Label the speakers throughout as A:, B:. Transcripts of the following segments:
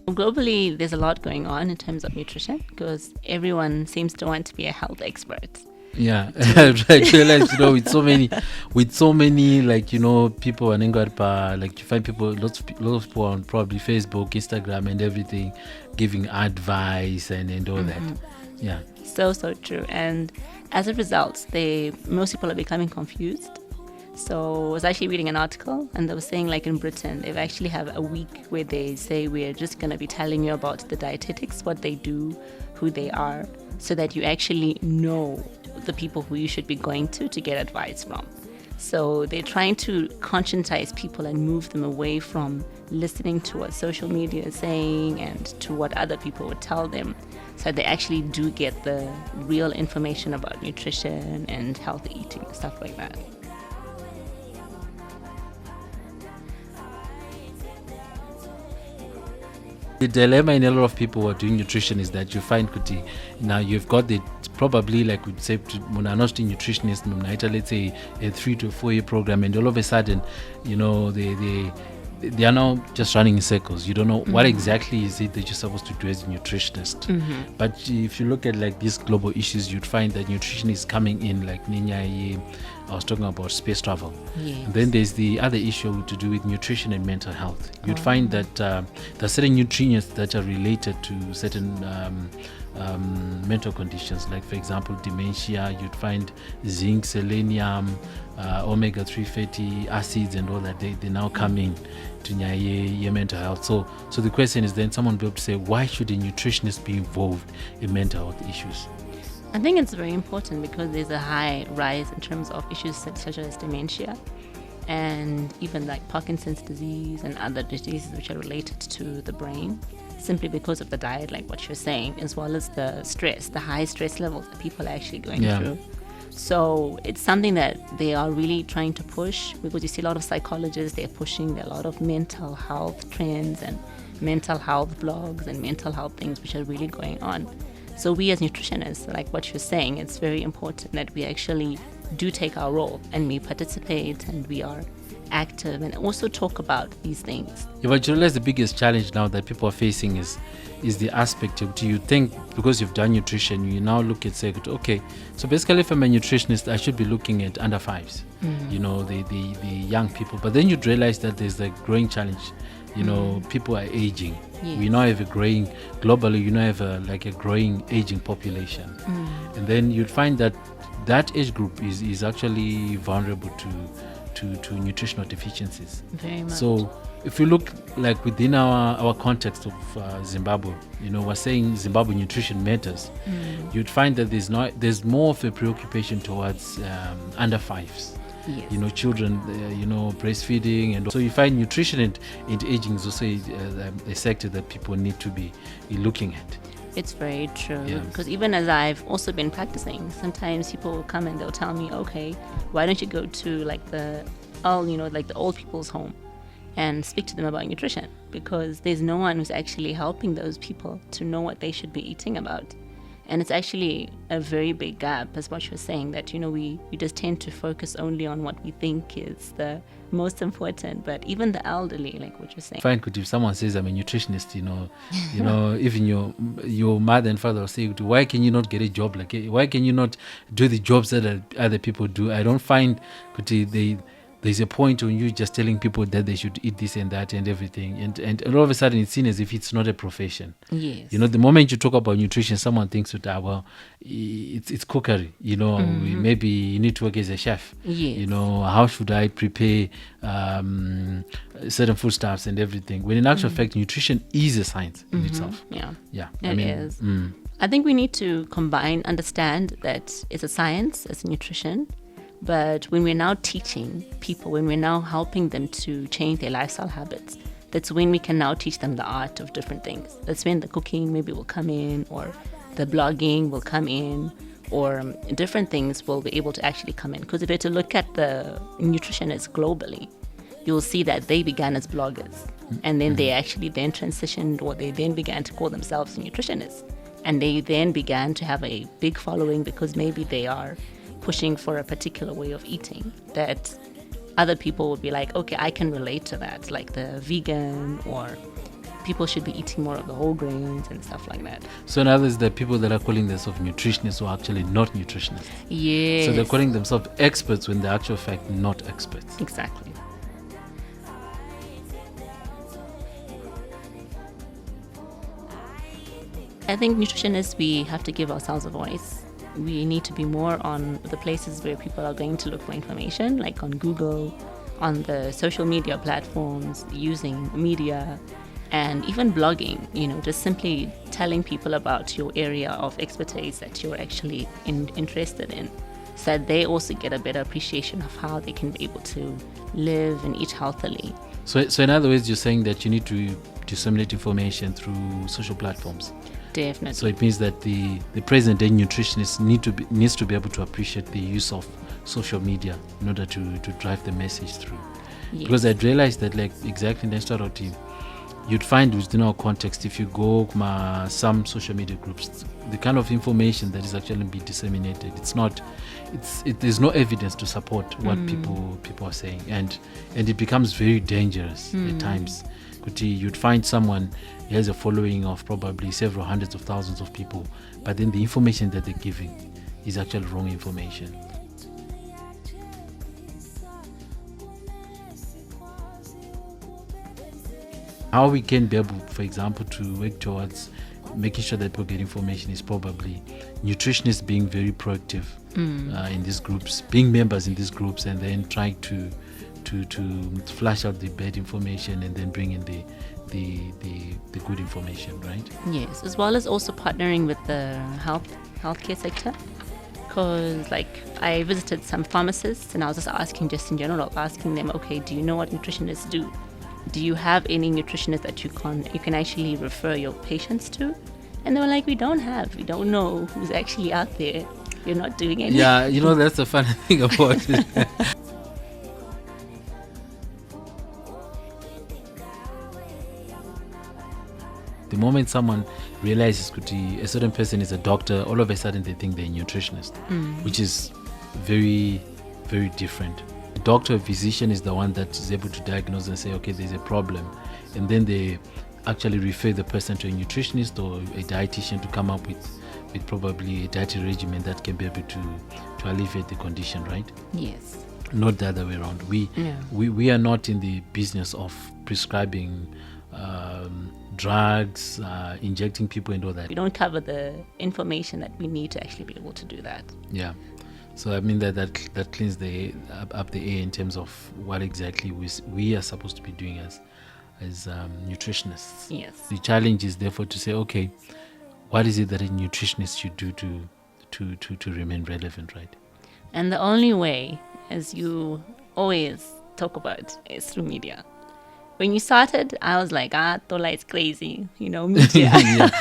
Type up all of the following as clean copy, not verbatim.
A: Globally, there's a lot going on in terms of nutrition because everyone seems to want to be a health expert.
B: Yeah, I realize, with so many, like, people on Ingwarpa, like you find people, lots of people on probably Facebook, Instagram, and everything, giving advice and all that. Yeah.
A: So true. And as a result, most people are becoming confused. So I was actually reading an article and they were saying, like in Britain, they actually have a week where they say we're just going to be telling you about the dietetics, what they do, who they are, so that you actually know the people who you should be going to get advice from. So they're trying to conscientize people and move them away from listening to what social media is saying and to what other people would tell them, so they actually do get the real information about nutrition and healthy eating, stuff like that.
B: The dilemma in a lot of people who are doing nutrition is that you find kuti now you've got the probably, like we'd say, not nutritionist, let's say a 3 to 4 year program, and all of a sudden, they are now just running in circles. You don't know what exactly is it that you're supposed to do as a nutritionist. But if you look at like these global issues, you'd find that nutrition is coming in, like Ninya, I was talking about space travel.
A: Yes.
B: And then there's the other issue to do with nutrition and mental health. You'd find that there are certain nutrients that are related to certain mental conditions, like for example dementia. You'd find zinc, selenium, omega-3 fatty acids and all that. They now come in to your mental health. So the question is then someone will be able to say, why should a nutritionist be involved in mental health issues?
A: I think it's very important because there's a high rise in terms of issues such as dementia and even like Parkinson's disease and other diseases which are related to the brain, simply because of the diet, like what you're saying, as well as the stress, the high stress levels that people are actually going through. So it's something that they are really trying to push, because you see a lot of psychologists, they're pushing a lot of mental health trends and mental health blogs and mental health things which are really going on. So we as nutritionists, like what you're saying, it's very important that we actually do take our role and we participate and we are active and also talk about these things.
B: Yeah, but you realize the biggest challenge now that people are facing is the aspect of, do you think because you've done nutrition, you now look at, say, okay, so basically if I'm a nutritionist, I should be looking at under fives, the young people. But then you'd realize that there's a growing challenge. People are aging.
A: Yes.
B: We now have globally, have a growing aging population. And then you'd find that age group is actually vulnerable to nutritional deficiencies.
A: Very much.
B: So if we look like within our context of Zimbabwe, we're saying Zimbabwe nutrition matters. You'd find that there's more of a preoccupation towards under fives.
A: Yes.
B: Children, breastfeeding, and so you find nutrition and aging is also a sector that people need to be looking at.
A: It's very true,
B: Yeah.
A: because even as I've also been practicing, sometimes people will come and they'll tell me, okay, why don't you go to like the old people's home and speak to them about nutrition, because there's no one who's actually helping those people to know what they should be eating about. And it's actually a very big gap, as what you're saying, that, we just tend to focus only on what we think is the most important. But even the elderly, like what you're saying.
B: Fine, if someone says I'm a nutritionist, even your mother and father will say, why can you not get a job? Like, why can you not do the jobs that other people do? I don't find there's a point when you're just telling people that they should eat this and that and everything, and all of a sudden it's seen as if it's not a profession.
A: Yes.
B: The moment you talk about nutrition, someone thinks that it's cookery. Maybe you need to work as a chef.
A: Yes.
B: How should I prepare certain foodstuffs and everything? When in actual fact, nutrition is a science in itself.
A: Yeah.
B: It
A: is. I think we need to understand that it's a science, it's nutrition. But when we're now teaching people, when we're now helping them to change their lifestyle habits, that's when we can now teach them the art of different things. That's when the cooking maybe will come in, or the blogging will come in, or different things will be able to actually come in. Because if you're to look at the nutritionists globally, you'll see that they began as bloggers. And then they actually then transitioned, or they then began to call themselves nutritionists. And they then began to have a big following because maybe they are pushing for a particular way of eating that other people would be like, okay, I can relate to that, like the vegan, or people should be eating more of the whole grains and stuff like that.
B: So in others, the people that are calling themselves nutritionists are actually not nutritionists.
A: Yes.
B: So they're calling themselves experts when they're actual fact not experts.
A: Exactly. I think nutritionists, we have to give ourselves a voice. We need to be more on the places where people are going to look for information, like on Google, on the social media platforms, using media, and even blogging, just simply telling people about your area of expertise that you're actually interested in, so that they also get a better appreciation of how they can be able to live and eat healthily.
B: So in other words, you're saying that you need to disseminate information through social platforms.
A: Definitely.
B: So it means that the present day nutritionist needs to be able to appreciate the use of social media in order to drive the message through. Yes. Because I'd realized that, like, exactly next to you'd find within our context, if you go some social media groups, the kind of information that is actually being disseminated, there's no evidence to support what people are saying, and it becomes very dangerous at times. You'd find someone has a following of probably several hundreds of thousands of people, but then the information that they're giving is actually wrong information. How we can be able, for example, to work towards making sure that people get information is probably nutritionists being very proactive in these groups, being members in these groups, and then trying to flash out the bad information and then bring in the good information, right?
A: Yes, as well as also partnering with the healthcare sector. Because, like, I visited some pharmacists and I was just asking them, okay, do you know what nutritionists do? Do you have any nutritionists that you can actually refer your patients to? And they were like, we don't know who's actually out there. You're not doing anything.
B: Yeah, that's the funny thing about it. The moment someone realizes a certain person is a doctor, all of a sudden they think they're a nutritionist, which is very, very different. The doctor or physician is the one that is able to diagnose and say, okay, there's a problem. And then they actually refer the person to a nutritionist or a dietitian to come up with probably a dietary regimen that can be able to alleviate the condition, right?
A: Yes.
B: Not the other way around. We are not in the business of prescribing drugs, injecting people and all that.
A: We don't cover the information that we need to actually be able to do that.
B: Yeah. So I mean that cleans up the air in terms of what exactly we are supposed to be doing as nutritionists.
A: Yes.
B: The challenge is therefore to say, okay, what is it that a nutritionist should do to remain relevant, right?
A: And the only way, as you always talk about, is through media. When you started, I was like, Thola is crazy, media.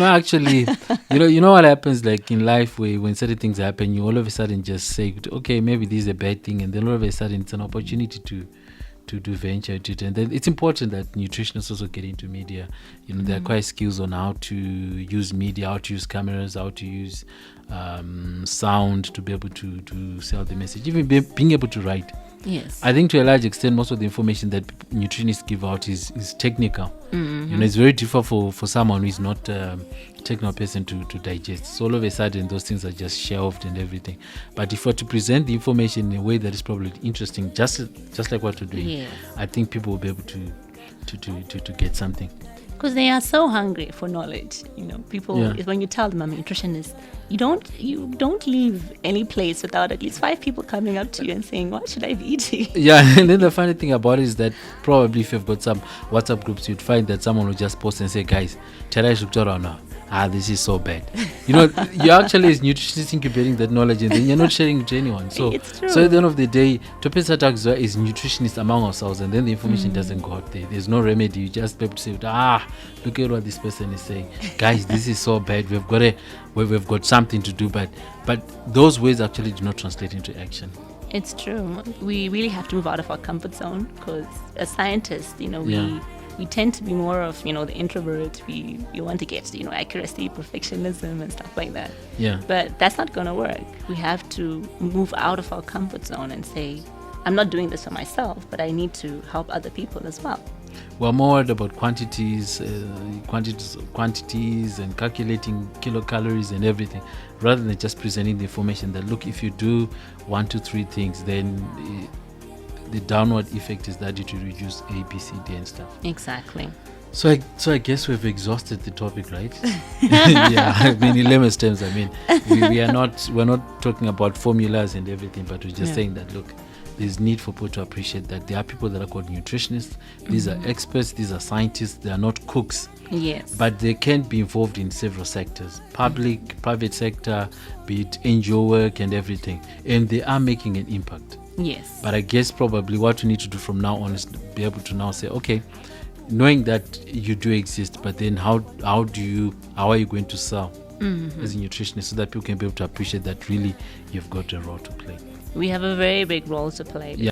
B: Actually, what happens, like in life, when certain things happen, you all of a sudden just say, okay, maybe this is a bad thing, and then all of a sudden it's an opportunity to venture into it. And then it's important that nutritionists also get into media. They acquire skills on how to use media, how to use cameras, how to use sound to be able to sell the message, even being able to write.
A: Yes.
B: I think to a large extent, most of the information that nutritionists give out is technical. It's very difficult for someone who is not a technical person to digest. So all of a sudden, those things are just shelved and everything. But if we're to present the information in a way that is probably interesting, just like what we're doing,
A: yes,
B: I think people will be able to get something.
A: Because they are so hungry for knowledge. People, when you tell them I'm a nutritionist, you don't leave any place without at least 5 people coming up to you and saying, what should I be eating?
B: Yeah, and then the funny thing about it is that probably if you've got some WhatsApp groups, you'd find that someone will just post and say, guys, this is so bad. You actually as nutritionists incubating that knowledge and then you're not sharing it to anyone. So
A: it's true.
B: So at the end of the day, Topesa is nutritionists among ourselves, and then the information doesn't go out there. There's no remedy. You just be able to say, look at what this person is saying. Guys, this is so bad. We've got something to do, but those words actually do not translate into action.
A: It's true. We really have to move out of our comfort zone, because as scientists, we we tend to be more of, the introvert. We want to get, accuracy, perfectionism and stuff like that.
B: Yeah.
A: But that's not going to work. We have to move out of our comfort zone and say, I'm not doing this for myself, but I need to help other people as well.
B: We're more worried about quantities and calculating kilocalories and everything, rather than just presenting the information that, look, if you do 1 to 3 things, then the downward effect is that it will reduce A, B, C, D and stuff.
A: Exactly.
B: So I guess we've exhausted the topic, right? Yeah, I mean, in layman's terms, we're not talking about formulas and everything, but we're just saying that, look, there's need for people to appreciate that there are people that are called nutritionists. These are experts, these are scientists, they are not cooks.
A: Yes.
B: But they can be involved in several sectors, public, private sector, be it NGO work and everything. And they are making an impact.
A: Yes.
B: But I guess probably what we need to do from now on is to be able to now say, okay, knowing that you do exist, but then how are you going to sell as a nutritionist so that people can be able to appreciate that really you've got a role to play?
A: We have a very big role to play because